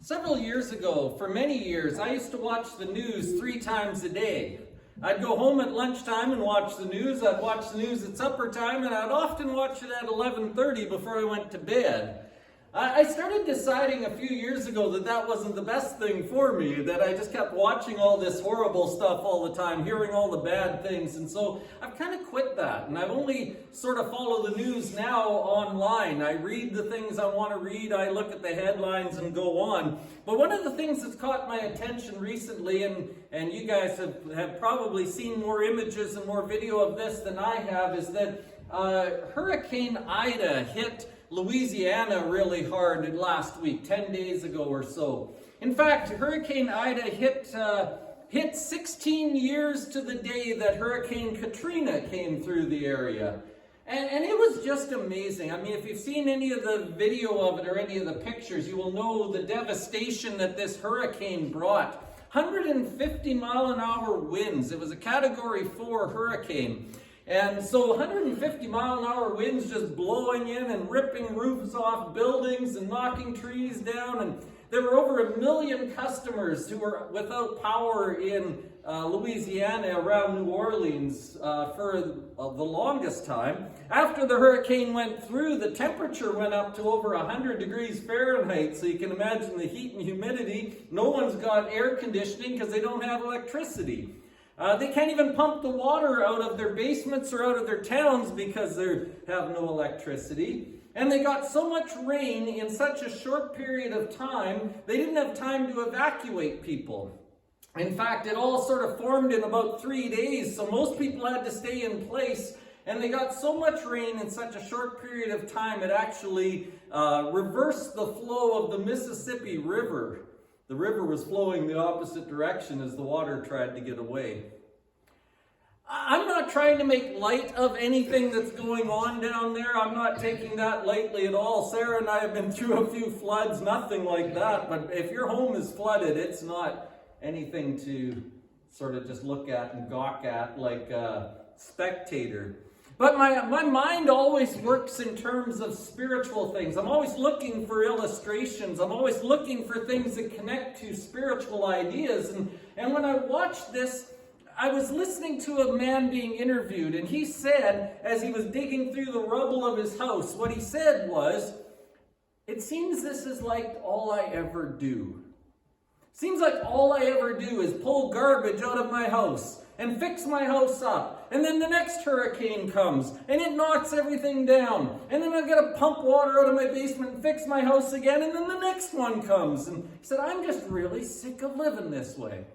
Several years ago, for many years, I used to watch the news 3 times a day. I'd go home at lunchtime and watch the news. I'd watch the news at supper time, and I'd often watch it at 11:30 before I went to bed. I started deciding a few years ago that that wasn't the best thing for me, that I just kept watching all this horrible stuff all the time, hearing all the bad things, and so I've kind of quit that, and I've only sort of follow the news now online. I read the things I want to read, I look at the headlines and go on. But one of the things that's caught my attention recently, and you guys have probably seen more images and more video of this than I have, is that Hurricane Ida hit Louisiana really hard last week, 10 days ago or so. In fact, Hurricane Ida hit 16 years to the day that Hurricane Katrina came through the area. And it was just amazing. I mean, if you've seen any of the video of it or any of the pictures, you will know the devastation that this hurricane brought. 150 mile an hour winds. It was a Category 4 hurricane. And so 150 mile an hour winds just blowing in and ripping roofs off buildings and knocking trees down. And there were over 1 million customers who were without power in Louisiana around New Orleans for the longest time. After the hurricane went through, the temperature went up to over 100 degrees Fahrenheit. So you can imagine the heat and humidity. No one's got air conditioning because they don't have electricity. They can't even pump the water out of their basements or out of their towns because they have no electricity. And they got so much rain in such a short period of time, they didn't have time to evacuate people. In fact, it all sort of formed in about 3 days, so most people had to stay in place. And they got so much rain in such a short period of time, it actually reversed the flow of the Mississippi River. The river was flowing the opposite direction as the water tried to get away. I'm not trying to make light of anything that's going on down there. I'm not taking that lightly at all. Sarah and I have been through a few floods, nothing like that. But if your home is flooded, it's not anything to sort of just look at and gawk at like a spectator. But my mind always works in terms of spiritual things. I'm always looking for illustrations. I'm always looking for things that connect to spiritual ideas. And when I watched this, I was listening to a man being interviewed, and he said, as he was digging through the rubble of his house, what he said was, "It seems this is like all I ever do. Seems like all I ever do is pull garbage out of my house and fix my house up. And then the next hurricane comes and it knocks everything down. And then I've got to pump water out of my basement and fix my house again. And then the next one comes." And he said, "I'm just really sick of living this way."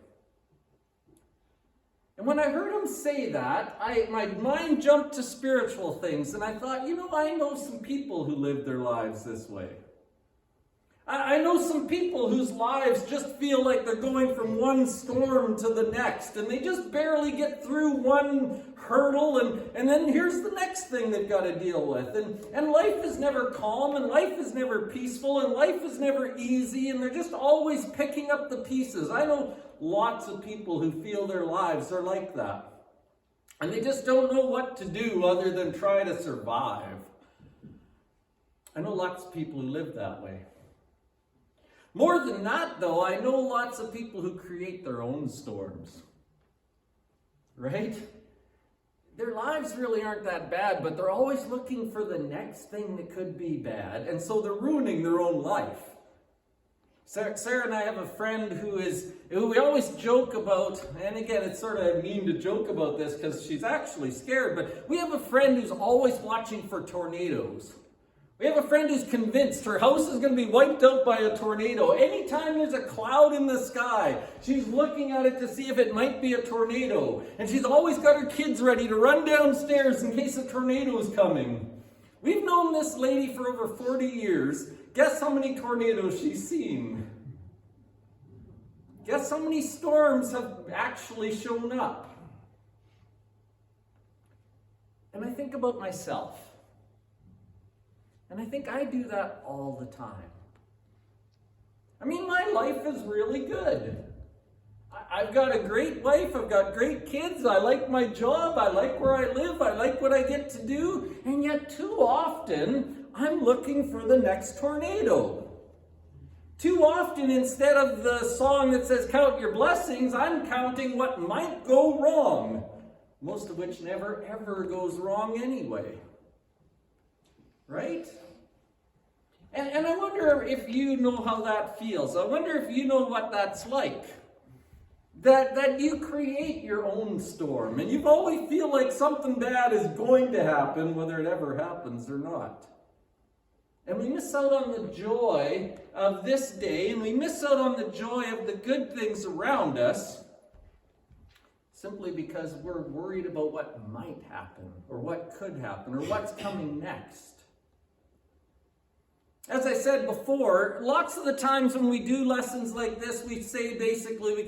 And when I heard him say that, my mind jumped to spiritual things. And I thought, I know some people who live their lives this way. I know some people whose lives just feel like they're going from one storm to the next, and they just barely get through one hurdle, and then here's the next thing they've got to deal with. And life is never calm, and life is never peaceful, and life is never easy, and they're just always picking up the pieces. I know lots of people who feel their lives are like that, and they just don't know what to do other than try to survive. I know lots of people who live that way. More than that, though, I know lots of people who create their own storms. Right? Their lives really aren't that bad, but they're always looking for the next thing that could be bad, and so they're ruining their own life. Sarah and I have a friend who we always joke about, and again, it's sort of mean to joke about this because she's actually scared, but we have a friend who's always watching for tornadoes. We have a friend who's convinced her house is going to be wiped out by a tornado. Anytime there's a cloud in the sky, she's looking at it to see if it might be a tornado. And she's always got her kids ready to run downstairs in case a tornado is coming. We've known this lady for over 40 years. Guess how many tornadoes she's seen? Guess how many storms have actually shown up? And I think about myself. And I think I do that all the time. I mean, my life is really good. I've got a great life. I've got great kids. I like my job. I like where I live. I like what I get to do. And yet too often, I'm looking for the next tornado. Too often, instead of the song that says count your blessings, I'm counting what might go wrong, most of which never ever goes wrong anyway. Right? And I wonder if you know how that feels. I wonder if you know what that's like. That you create your own storm, and you always feel like something bad is going to happen, whether it ever happens or not. And we miss out on the joy of this day, and we miss out on the joy of the good things around us, simply because we're worried about what might happen, or what could happen, or what's coming next. As I said before, lots of the times when we do lessons like this, we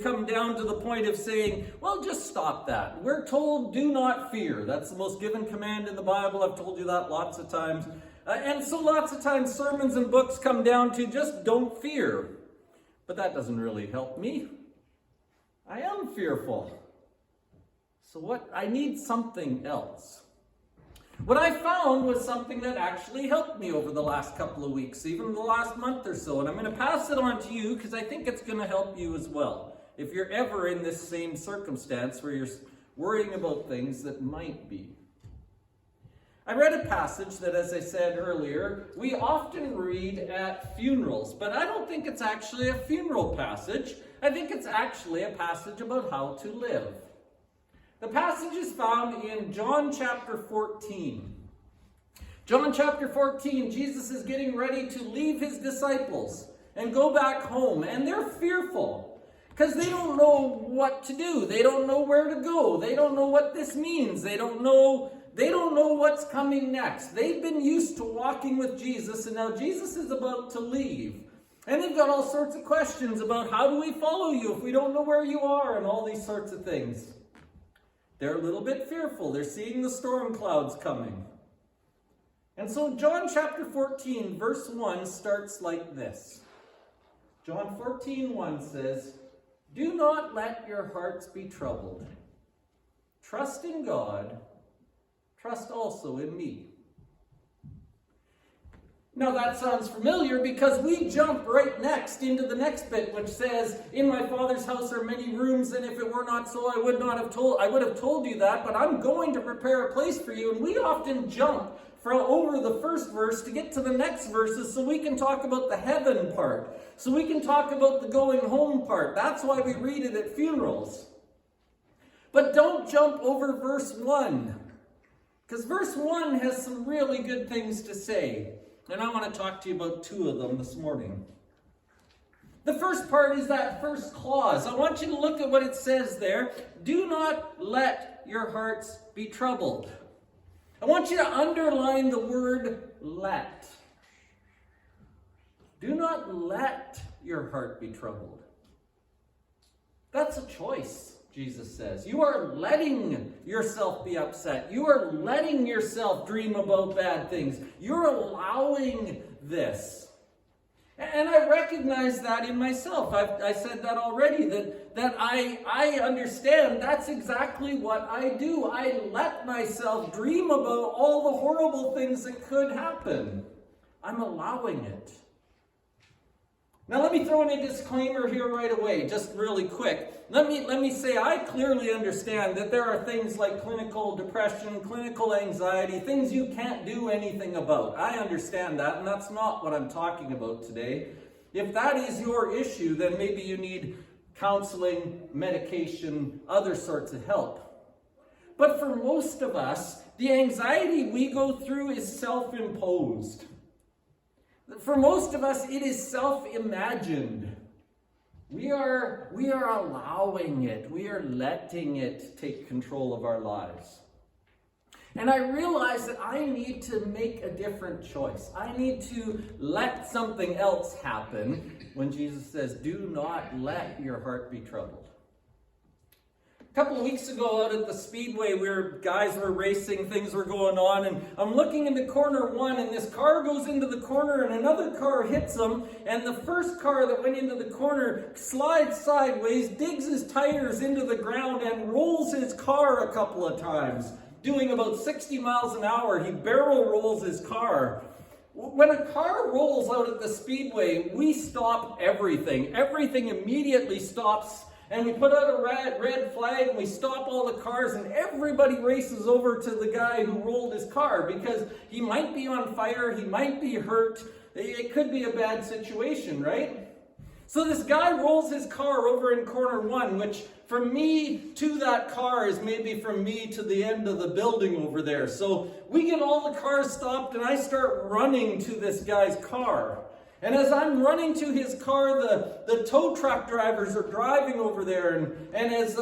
come down to the point of saying, well, just stop that. We're told, do not fear. That's the most given command in the Bible. I've told you that lots of times. And so lots of times sermons and books come down to just don't fear. But that doesn't really help me. I am fearful. So I need something else. What I found was something that actually helped me over the last couple of weeks, even the last month or so. And I'm going to pass it on to you because I think it's going to help you as well. If you're ever in this same circumstance where you're worrying about things that might be. I read a passage that, as I said earlier, we often read at funerals. But I don't think it's actually a funeral passage. I think it's actually a passage about how to live. The passage is found in John chapter 14. John chapter 14, Jesus is getting ready to leave his disciples and go back home. And they're fearful because they don't know what to do. They don't know where to go. They don't know what this means. They don't know what's coming next. They've been used to walking with Jesus, and now Jesus is about to leave. And they've got all sorts of questions about how do we follow you if we don't know where you are, and all these sorts of things. They're a little bit fearful. They're seeing the storm clouds coming. And so John chapter 14, verse 1 starts like this. John 14:1 says, "Do not let your hearts be troubled. Trust in God. Trust also in me." Now that sounds familiar because we jump right next into the next bit, which says, "In my Father's house are many rooms, and if it were not so, I would have told you that, but I'm going to prepare a place for you." And we often jump over the first verse to get to the next verses so we can talk about the heaven part, so we can talk about the going home part. That's why we read it at funerals. But don't jump over verse 1, because verse 1 has some really good things to say. And I want to talk to you about two of them this morning. The first part is that first clause. I want you to look at what it says there. Do not let your hearts be troubled. I want you to underline the word let. Do not let your heart be troubled. That's a choice, Jesus says. You are letting yourself be upset. You are letting yourself dream about bad things. You're allowing this. And I recognize that in myself. I said that already, that I understand that's exactly what I do. I let myself dream about all the horrible things that could happen. I'm allowing it. Now let me throw in a disclaimer here right away, just really quick. Let me say I clearly understand that there are things like clinical depression, clinical anxiety, things you can't do anything about. I understand that, and that's not what I'm talking about today. If that is your issue, then maybe you need counseling, medication, other sorts of help. But for most of us, the anxiety we go through is self-imposed. For most of us, it is self-imagined. We are allowing it. We are letting it take control of our lives. And I realize that I need to make a different choice. I need to let something else happen when Jesus says, "Do not let your heart be troubled." A couple of weeks ago out at the Speedway, guys were racing, things were going on, and I'm looking into corner one, and this car goes into the corner, and another car hits them, and the first car that went into the corner slides sideways, digs his tires into the ground, and rolls his car a couple of times, doing about 60 miles an hour. He barrel rolls his car. When a car rolls out at the speedway, we stop everything. Everything immediately stops, and we put out a red flag, and we stop all the cars, and everybody races over to the guy who rolled his car, because he might be on fire, he might be hurt, it could be a bad situation, right? So this guy rolls his car over in corner 1, which from me to that car is maybe from me to the end of the building over there. So we get all the cars stopped, and I start running to this guy's car. And as I'm running to his car, the tow truck drivers are driving over there. And as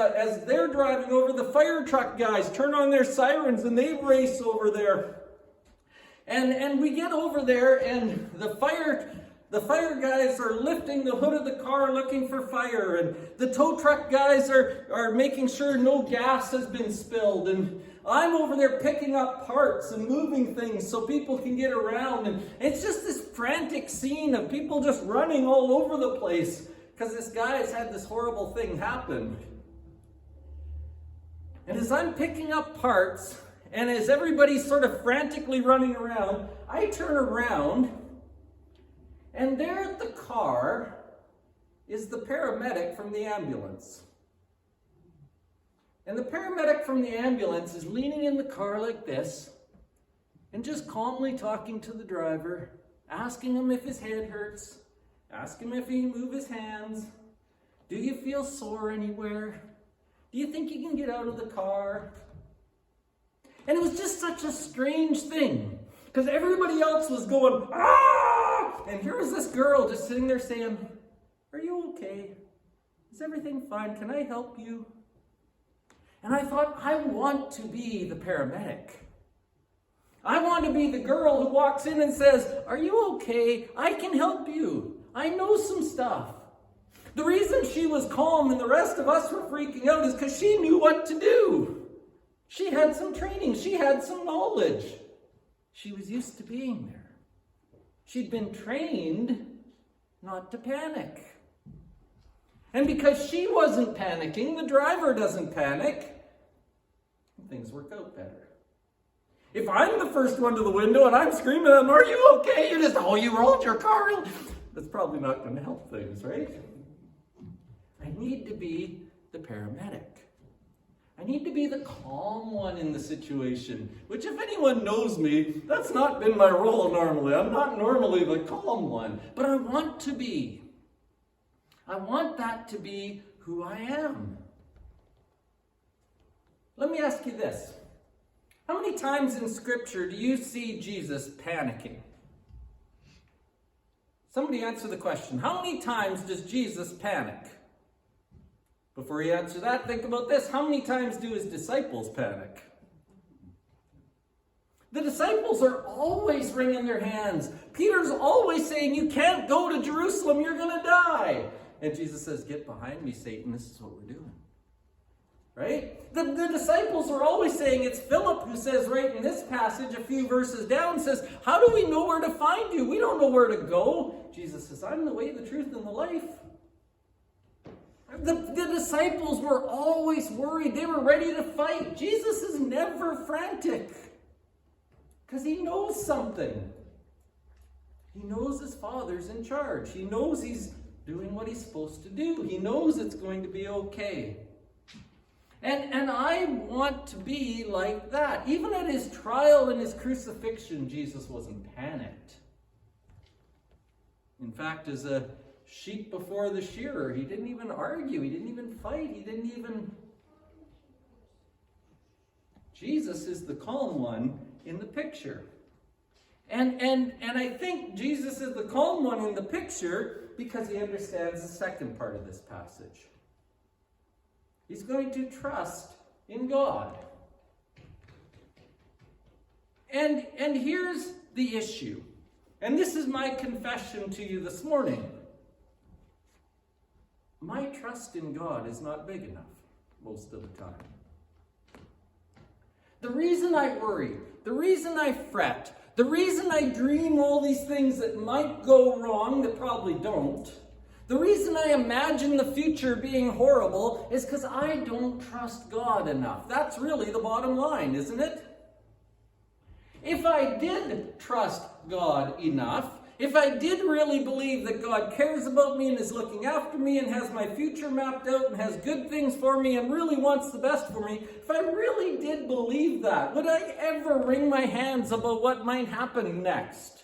they're driving over, the fire truck guys turn on their sirens and they race over there. And we get over there, and the fire guys are lifting the hood of the car looking for fire, and the tow truck guys are making sure no gas has been spilled, and I'm over there picking up parts and moving things so people can get around, and it's just this frantic scene of people just running all over the place because this guy has had this horrible thing happen. And as I'm picking up parts, and as everybody's sort of frantically running around, I turn around, and there at the car is the paramedic from the ambulance. And the paramedic from the ambulance is leaning in the car like this, and just calmly talking to the driver, asking him if his head hurts, asking him if he can move his hands. Do you feel sore anywhere? Do you think you can get out of the car? And it was just such a strange thing, because everybody else was going, ah! And here was this girl just sitting there saying, are you okay? Is everything fine? Can I help you? And I thought, I want to be the paramedic. I want to be the girl who walks in and says, are you okay? I can help you. I know some stuff. The reason she was calm and the rest of us were freaking out is because she knew what to do. She had some training. She had some knowledge. She was used to being there. She'd been trained not to panic. And because she wasn't panicking, the driver doesn't panic, things work out better. If I'm the first one to the window and I'm screaming at them, are you okay? You're just, oh, you rolled your car. That's probably not going to help things, right? I need to be the paramedic. I need to be the calm one in the situation, which if anyone knows me, that's not been my role normally. I'm not normally the calm one, but I want to be. I want that to be who I am. Let me ask you this. How many times in Scripture do you see Jesus panicking? Somebody answer the question. How many times does Jesus panic? Before you answer that, think about this. How many times do his disciples panic? The disciples are always wringing their hands. Peter's always saying, you can't go to Jerusalem, you're going to die. And Jesus says, get behind me, Satan, this is what we're doing. Right? The disciples are always saying, it's Philip who says right in this passage, a few verses down, says, how do we know where to find you? We don't know where to go. Jesus says, I'm the way, the truth, and the life. The disciples were always worried. They were ready to fight. Jesus is never frantic because he knows something. He knows his Father's in charge. He knows he's doing what he's supposed to do. He knows it's going to be okay. And I want to be like that. Even at his trial and his crucifixion, Jesus wasn't panicked. In fact, as a sheep before the shearer, he didn't even argue. He didn't even fight. He didn't even... Jesus is the calm one in the picture. And I think Jesus is the calm one in the picture because he understands the second part of this passage. He's going to trust in God. And here's the issue. And this is my confession to you this morning. My trust in God is not big enough most of the time. The reason I worry, the reason I fret, the reason I dream all these things that might go wrong that probably don't, the reason I imagine the future being horrible is because I don't trust God enough. That's really the bottom line, isn't it? If I did trust God enough, if I did really believe that God cares about me and is looking after me and has my future mapped out and has good things for me and really wants the best for me, if I really did believe that, would I ever wring my hands about what might happen next?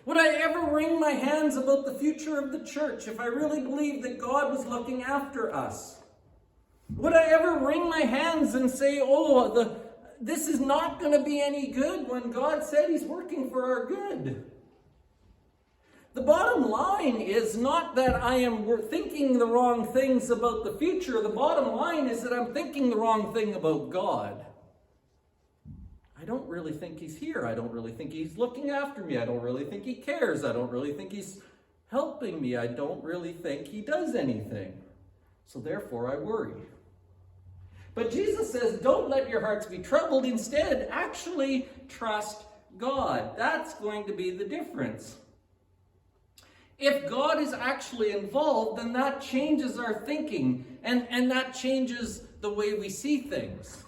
Would I ever wring my hands about the future of the church if I really believed that God was looking after us? Would I ever wring my hands and say, this is not going to be any good when God said He's working for our good? The bottom line is not that I am thinking the wrong things about the future. The bottom line is that I'm thinking the wrong thing about God. I don't really think He's here. I don't really think He's looking after me. I don't really think He cares. I don't really think He's helping me. I don't really think He does anything. So therefore I worry. But Jesus says, don't let your hearts be troubled. Instead, actually trust God. That's going to be the difference. If God is actually involved, then that changes our thinking, and that changes the way we see things.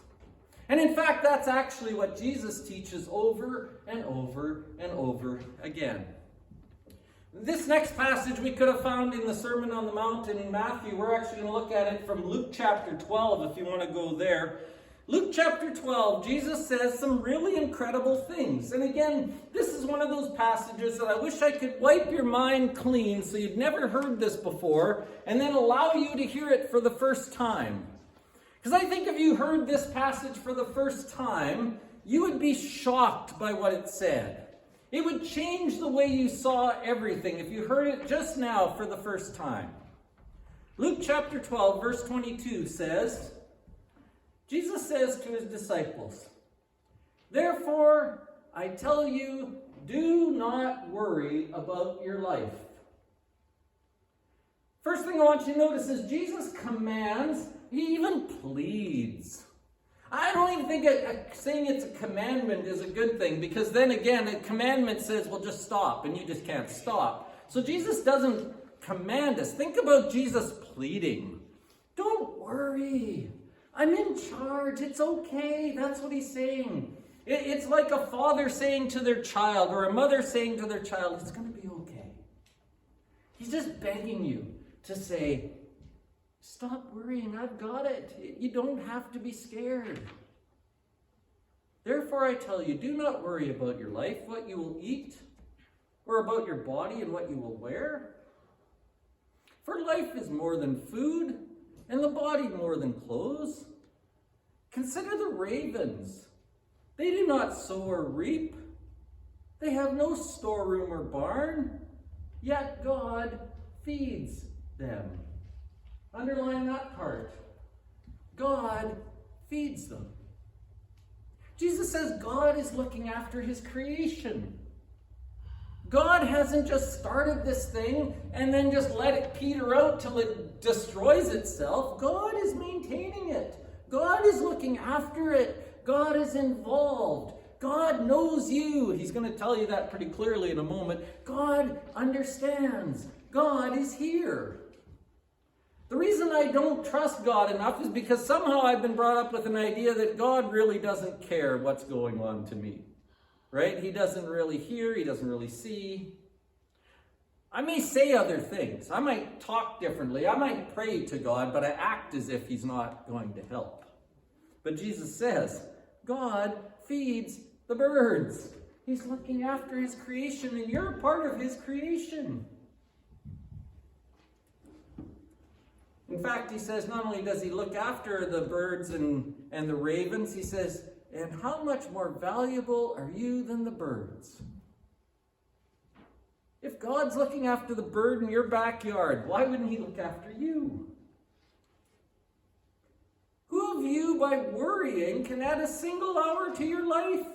And in fact, that's actually what Jesus teaches over and over and over again. This next passage we could have found in the Sermon on the Mount in Matthew. We're actually going to look at it from Luke chapter 12, if you want to go there. Luke chapter 12, Jesus says some really incredible things. And again, this is one of those passages that I wish I could wipe your mind clean so you'd never heard this before, and then allow you to hear it for the first time. Because I think if you heard this passage for the first time, you would be shocked by what it said. It would change the way you saw everything if you heard it just now for the first time. Luke chapter 12, verse 22 says, Jesus says to His disciples, "Therefore, I tell you, do not worry about your life." First thing I want you to notice is Jesus commands, He even pleads. I don't even think saying it's a commandment is a good thing, because then again, a commandment says, well, just stop, and you just can't stop. So Jesus doesn't command us. Think about Jesus pleading. Don't worry. I'm in charge. It's okay. That's what He's saying. It's like a father saying to their child, or a mother saying to their child, it's going to be okay. He's just begging you to say, stop worrying. I've got it. You don't have to be scared. Therefore, I tell you, do not worry about your life, what you will eat, or about your body and what you will wear. For life is more than food, and the body more than clothes. Consider the ravens. They do not sow or reap. They have no storeroom or barn, yet God feeds them. Underline that part. God feeds them. Jesus says God is looking after His creation. God hasn't just started this thing and then just let it peter out till it destroys itself. God is maintaining it. God is looking after it. God is involved. God knows you. He's going to tell you that pretty clearly in a moment. God understands. God is here. The reason I don't trust God enough is because somehow I've been brought up with an idea that God really doesn't care what's going on to me. Right? He doesn't really hear. He doesn't really see. I may say other things. I might talk differently. I might pray to God, but I act as if He's not going to help. But Jesus says, God feeds the birds. He's looking after His creation, and you're a part of His creation. In fact, He says not only does He look after the birds and the ravens, He says, and how much more valuable are you than the birds? If God's looking after the bird in your backyard, why wouldn't He look after you? Who of you, by worrying, can add a single hour to your life?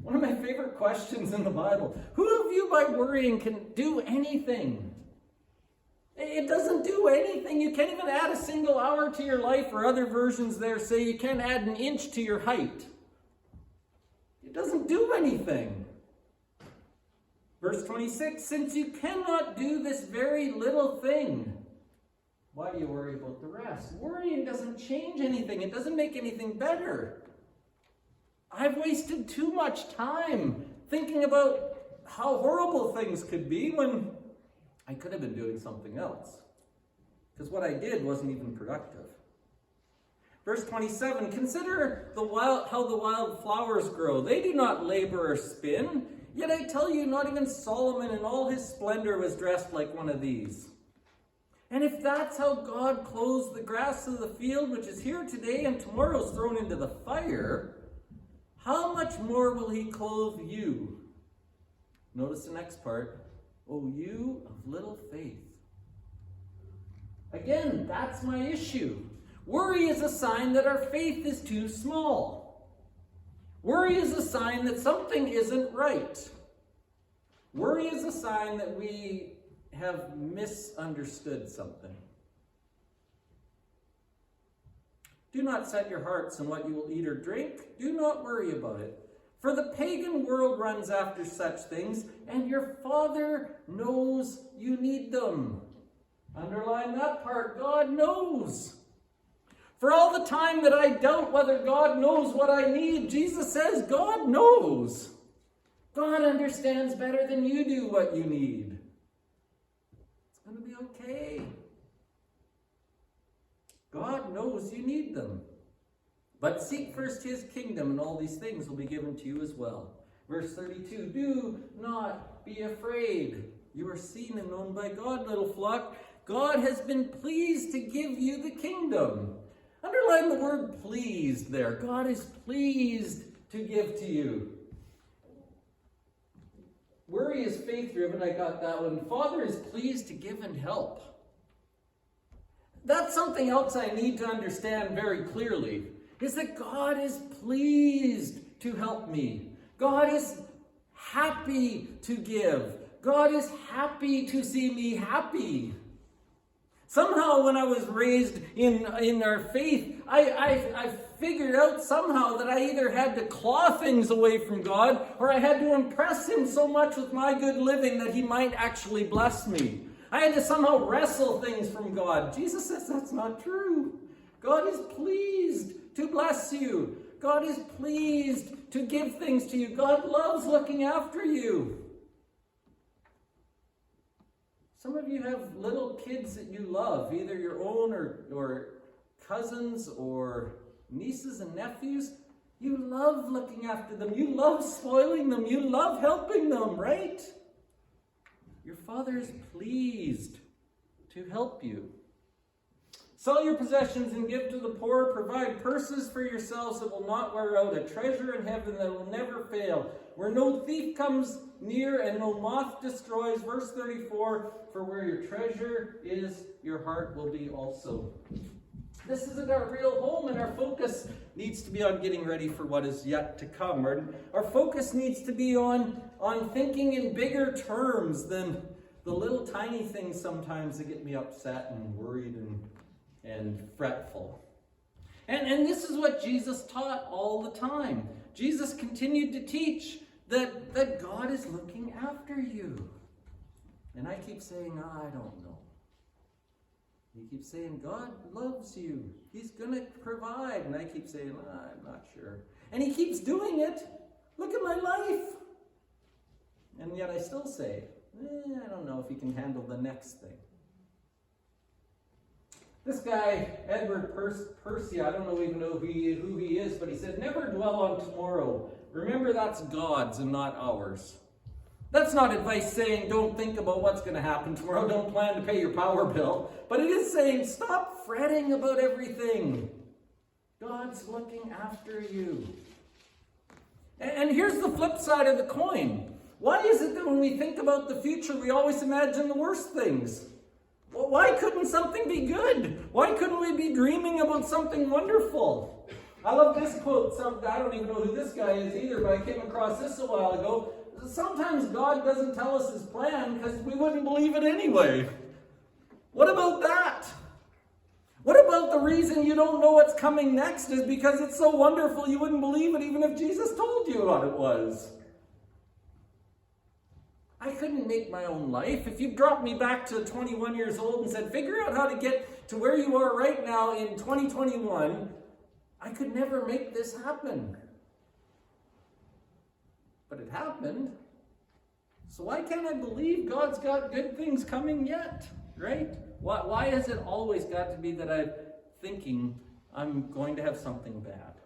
One of my favorite questions in the Bible. Who of you, by worrying, can do anything? It doesn't do anything. You can't even add a single hour to your life, or other versions there say you can't add an inch to your height. It doesn't do anything. Verse 26, since you cannot do this very little thing, why do you worry about the rest? Worrying doesn't change anything. It doesn't make anything better. I've wasted too much time thinking about how horrible things could be when I could have been doing something else. Because what I did wasn't even productive. Verse 27, consider how the wild flowers grow. They do not labor or spin. Yet I tell you, not even Solomon in all his splendor was dressed like one of these. And if that's how God clothes the grass of the field, which is here today and tomorrow is thrown into the fire, how much more will he clothe you? Notice the next part. O you of little faith. Again, that's my issue. Worry is a sign that our faith is too small. Worry is a sign that something isn't right. Worry is a sign that we have misunderstood something. Do not set your hearts on what you will eat or drink. Do not worry about it. For the pagan world runs after such things, and your Father knows you need them. Underline that part. God knows. For all the time that I doubt whether God knows what I need, Jesus says God knows. God understands better than you do what you need. It's going to be okay. God knows you need them. But seek first his kingdom, and all these things will be given to you as well. Verse 32, do not be afraid. You are seen and known by God, little flock. God has been pleased to give you the kingdom. Underline the word pleased there. God is pleased to give to you. Worry is faith-driven. I got that one. Father is pleased to give and help. That's something else I need to understand very clearly, is that God is pleased to help me. God is happy to give. God is happy to see me happy. Somehow when I was raised in our faith, I figured out somehow that I either had to claw things away from God or I had to impress him so much with my good living that he might actually bless me. I had to somehow wrestle things from God. Jesus says that's not true. God is pleased to bless you. God is pleased to give things to you. God loves looking after you. Some of you have little kids that you love, either your own or cousins or nieces and nephews. You love looking after them. You love spoiling them. You love helping them, right? Your Father is pleased to help you. Sell your possessions and give to the poor. Provide purses for yourselves that will not wear out, a treasure in heaven that will never fail, where no thief comes near and no moth destroys. Verse 34, for where your treasure is, your heart will be also. This isn't our real home, and our focus needs to be on getting ready for what is yet to come. Our focus needs to be on thinking in bigger terms than the little tiny things sometimes that get me upset and worried and fretful. And this is what Jesus taught all the time. Jesus continued to teach that God is looking after you. And I keep saying, I don't know. He keeps saying, God loves you. He's going to provide. And I keep saying, I'm not sure. And he keeps doing it. Look at my life. And yet I still say, I don't know if he can handle the next thing. This guy, Edward Percy, I don't even know who he is, but he said, never dwell on tomorrow. Remember, that's God's and not ours. That's not advice saying don't think about what's going to happen tomorrow. Don't plan to pay your power bill. But it is saying stop fretting about everything. God's looking after you. And here's the flip side of the coin. Why is it that when we think about the future, we always imagine the worst things? Well, why couldn't something be good? Why couldn't we be dreaming about something wonderful? I love this quote. I don't even know who this guy is either, but I came across this a while ago. Sometimes God doesn't tell us his plan because we wouldn't believe it anyway. What about that? What about the reason you don't know what's coming next is because it's so wonderful you wouldn't believe it even if Jesus told you what it was? I couldn't make my own life. If you dropped me back to 21 years old and said, figure out how to get to where you are right now in 2021, I could never make this happen. but it happened. So why can't I believe God's got good things coming yet, right? Why has it always got to be that I'm thinking I'm going to have something bad?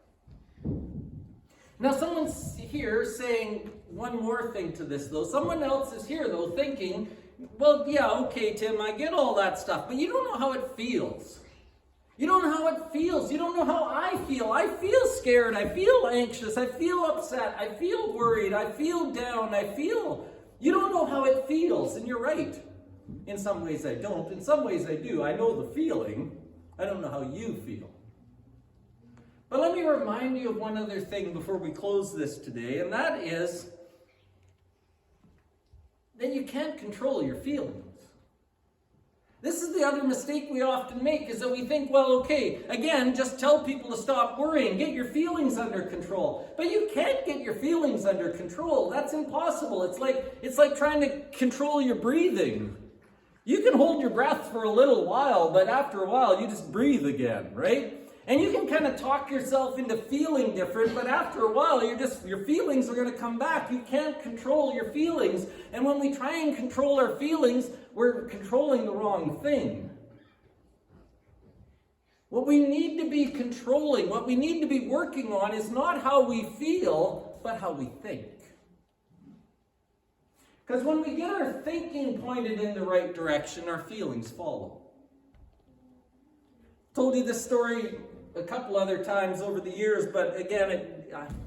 Now someone's here saying one more thing to this though. Someone else is here though thinking, well, yeah, okay, Tim, I get all that stuff, but you don't know how it feels. You don't know how it feels. You don't know how I feel. I feel scared. I feel anxious. I feel upset. I feel worried. I feel down. You don't know how it feels, and you're right. In some ways I don't. In some ways I do. I know the feeling. I don't know how you feel. But let me remind you of one other thing before we close this today, and that is that you can't control your feelings. This is the other mistake we often make, is that we think, well, okay, again, just tell people to stop worrying, get your feelings under control. But you can't get your feelings under control. That's impossible. It's like trying to control your breathing. You can hold your breath for a little while, but after a while, you just breathe again, right? And you can kind of talk yourself into feeling different, but after a while, your feelings are going to come back. You can't control your feelings. And when we try and control our feelings, we're controlling the wrong thing. What we need to be controlling, what we need to be working on is not how we feel, but how we think. Because when we get our thinking pointed in the right direction, our feelings follow. Told you this story a couple other times over the years, but again,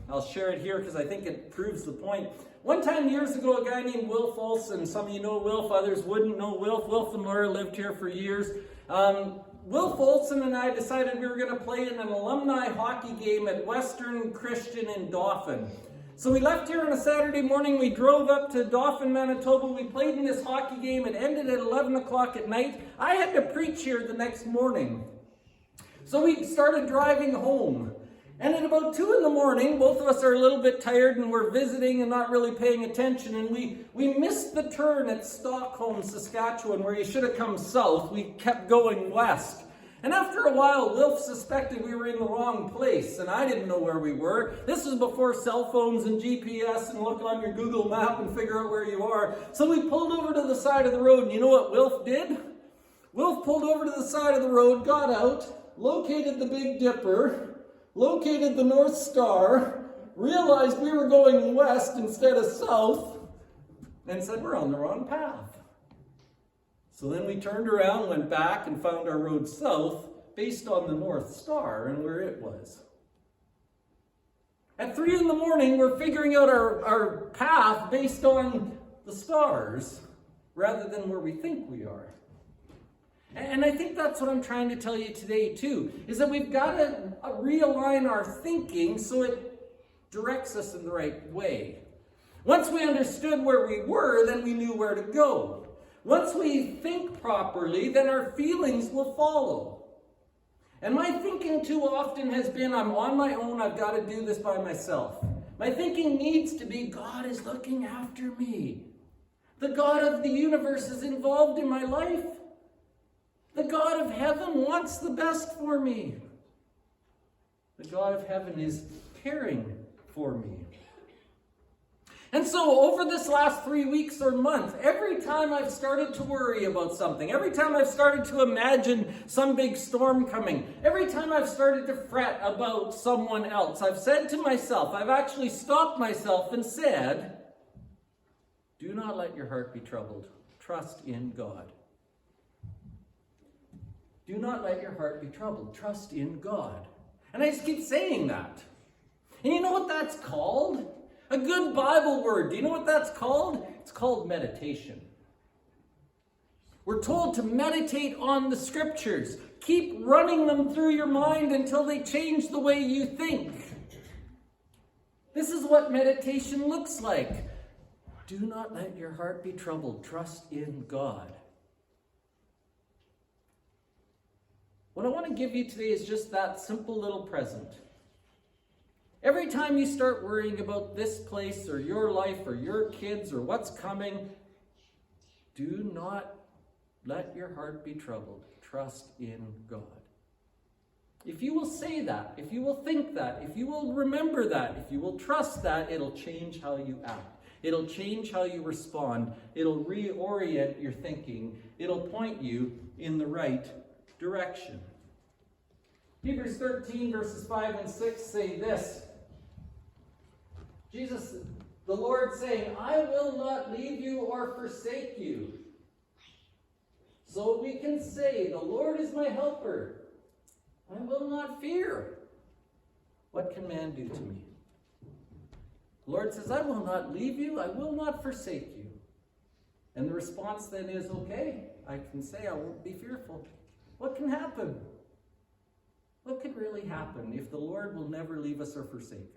I'll share it here because I think it proves the point. One time years ago, a guy named Wilf Olson, some of you know Wilf, others wouldn't know Wilf. Wilf and Laura lived here for years. Wilf Olson and I decided we were going to play in an alumni hockey game at Western Christian in Dauphin. So we left here on a Saturday morning, we drove up to Dauphin, Manitoba, we played in this hockey game, it ended at 11 o'clock at night. I had to preach here the next morning. So we started driving home. And at about 2 in the morning, both of us are a little bit tired and we're visiting and not really paying attention. And we missed the turn at Stockholm, Saskatchewan, where you should have come south. We kept going west. And after a while, Wilf suspected we were in the wrong place, and I didn't know where we were. This was before cell phones and GPS and look on your Google map and figure out where you are. So we pulled over to the side of the road, and you know what Wilf did? Wilf pulled over to the side of the road, got out, located the Big Dipper, located the North Star, realized we were going west instead of south, and said we're on the wrong path. So then we turned around, went back, and found our road south based on the North Star and where it was. At 3 in the morning, we're figuring out our path based on the stars rather than where we think we are. And I think that's what I'm trying to tell you today too, is that we've got to realign our thinking so it directs us in the right way. Once we understood where we were, then we knew where to go. Once we think properly, then our feelings will follow. And my thinking too often has been, I'm on my own, I've got to do this by myself. My thinking needs to be, God is looking after me. The God of the universe is involved in my life. The God of heaven wants the best for me. The God of heaven is caring for me. And so over this last 3 weeks or month, every time I've started to worry about something, every time I've started to imagine some big storm coming, every time I've started to fret about someone else, I've said to myself, I've actually stopped myself and said, do not let your heart be troubled. Trust in God. Do not let your heart be troubled. Trust in God. And I just keep saying that. And you know what that's called? A good Bible word. Do you know what that's called? It's called meditation. We're told to meditate on the scriptures. Keep running them through your mind until they change the way you think. This is what meditation looks like. Do not let your heart be troubled. Trust in God. What I want to give you today is just that simple little present. Every time you start worrying about this place or your life or your kids or what's coming, do not let your heart be troubled. Trust in God. If you will say that, if you will think that, if you will remember that, if you will trust that, it'll change how you act. It'll change how you respond. It'll reorient your thinking. It'll point you in the right direction. Hebrews 13 verses 5 and 6 say this. Jesus, the Lord saying, I will not leave you or forsake you. So we can say, the Lord is my helper. I will not fear. What can man do to me? The Lord says, I will not leave you. I will not forsake you. And the response then is, okay, I can say I won't be fearful. What can happen? What could really happen if the Lord will never leave us or forsake us?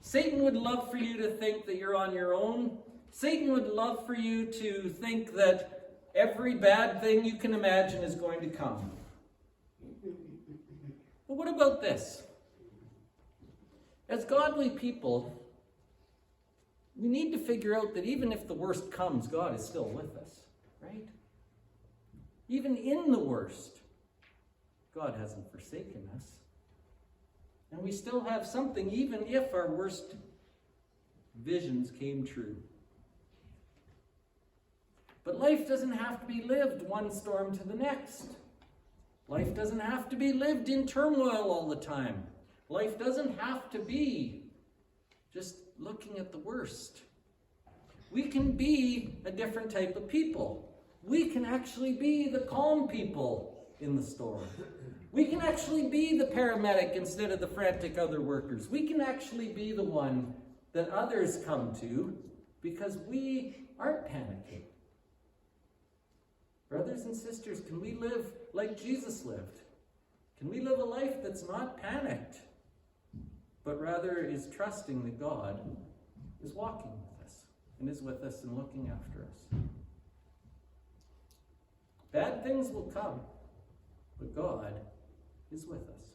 Satan would love for you to think that you're on your own. Satan would love for you to think that every bad thing you can imagine is going to come. But what about this? As godly people, we need to figure out that even if the worst comes, God is still with us, right? Even in the worst, God hasn't forsaken us. And we still have something, even if our worst visions came true. But life doesn't have to be lived one storm to the next. Life doesn't have to be lived in turmoil all the time. Life doesn't have to be just looking at the worst. We can be a different type of people. We can actually be the calm people in the storm. We can actually be the paramedic instead of the frantic other workers. We can actually be the one that others come to because we aren't panicking. Brothers and sisters, can we live like Jesus lived? Can we live a life that's not panicked, but rather is trusting that God is walking with us and is with us and looking after us? Bad things will come, but God is with us.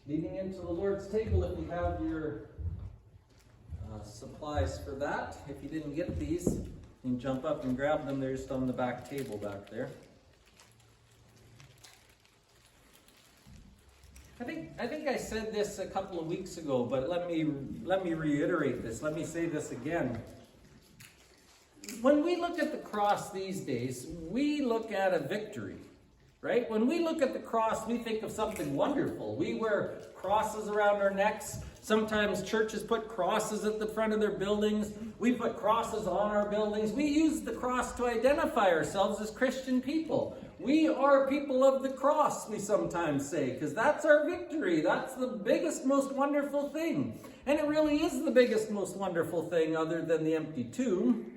Leading into the Lord's table, if you have your supplies for that. If you didn't get these, you can jump up and grab them. They're just on the back table back there. I think I said this a couple of weeks ago, but let me reiterate this. Let me say this again. When we look at the cross these days, we look at a victory, right? When we look at the cross, we think of something wonderful. We wear crosses around our necks. Sometimes churches put crosses at the front of their buildings. We put crosses on our buildings. We use the cross to identify ourselves as Christian people. We are people of the cross, we sometimes say, because that's our victory. That's the biggest, most wonderful thing. And it really is the biggest, most wonderful thing other than the empty tomb.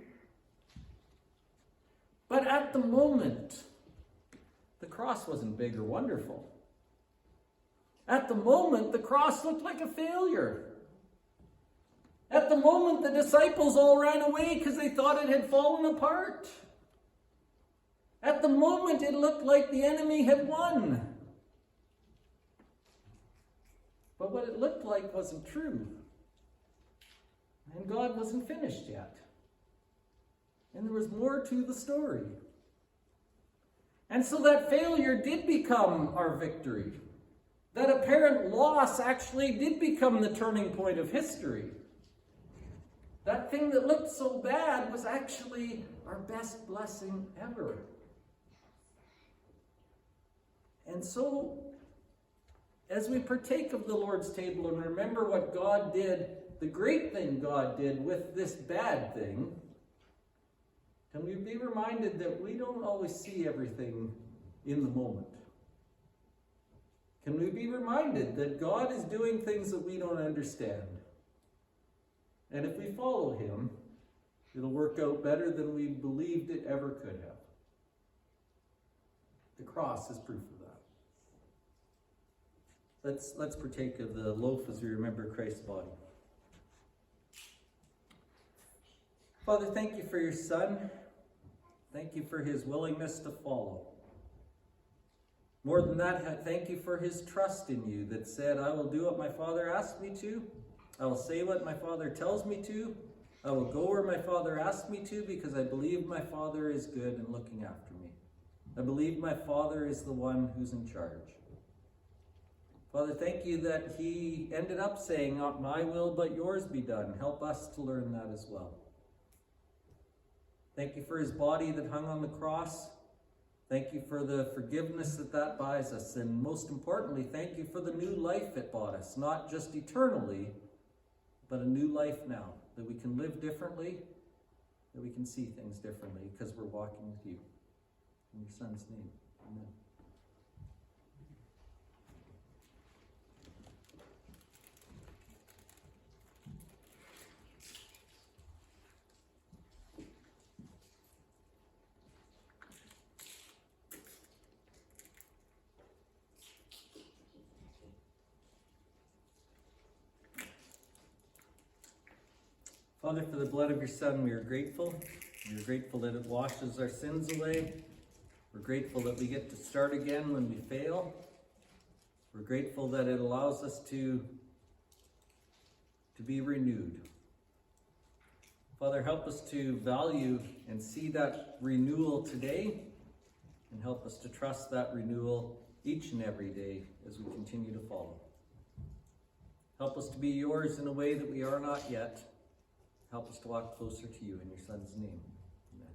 But at the moment, the cross wasn't big or wonderful. At the moment, the cross looked like a failure. At the moment, the disciples all ran away because they thought it had fallen apart. At the moment, it looked like the enemy had won. But what it looked like wasn't true. And God wasn't finished yet. And there was more to the story. And so that failure did become our victory. That apparent loss actually did become the turning point of history. That thing that looked so bad was actually our best blessing ever. And so, as we partake of the Lord's table and remember what God did, the great thing God did with this bad thing, can we be reminded that we don't always see everything in the moment? Can we be reminded that God is doing things that we don't understand? And if we follow Him, it'll work out better than we believed it ever could have. The cross is proof of that. Let's partake of the loaf as we remember Christ's body. Father, thank you for your Son. Thank you for His willingness to follow. More than that, thank you for His trust in you that said, I will do what my Father asks me to. I will say what my Father tells me to. I will go where my Father asked me to because I believe my Father is good and looking after me. I believe my Father is the one who's in charge. Father, thank you that he ended up saying, not my will, but yours be done. Help us to learn that as well. Thank you for his body that hung on the cross. Thank you for the forgiveness that buys us. And most importantly, thank you for the new life it bought us. Not just eternally, but a new life now. That we can live differently, that we can see things differently because we're walking with you. In your Son's name, amen. Father, for the blood of your Son, we are grateful. We are grateful that it washes our sins away. We're grateful that we get to start again when we fail. We're grateful that it allows us to be renewed. Father, help us to value and see that renewal today, and help us to trust that renewal each and every day as we continue to follow. Help us to be yours in a way that we are not yet. Help us to walk closer to you in your Son's name. Amen.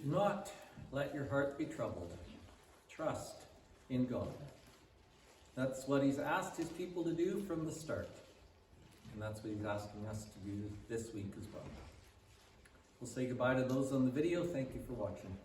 Do not let your heart be troubled. Trust in God. That's what he's asked his people to do from the start. And that's what he's asking us to do this week as well. We'll say goodbye to those on the video. Thank you for watching.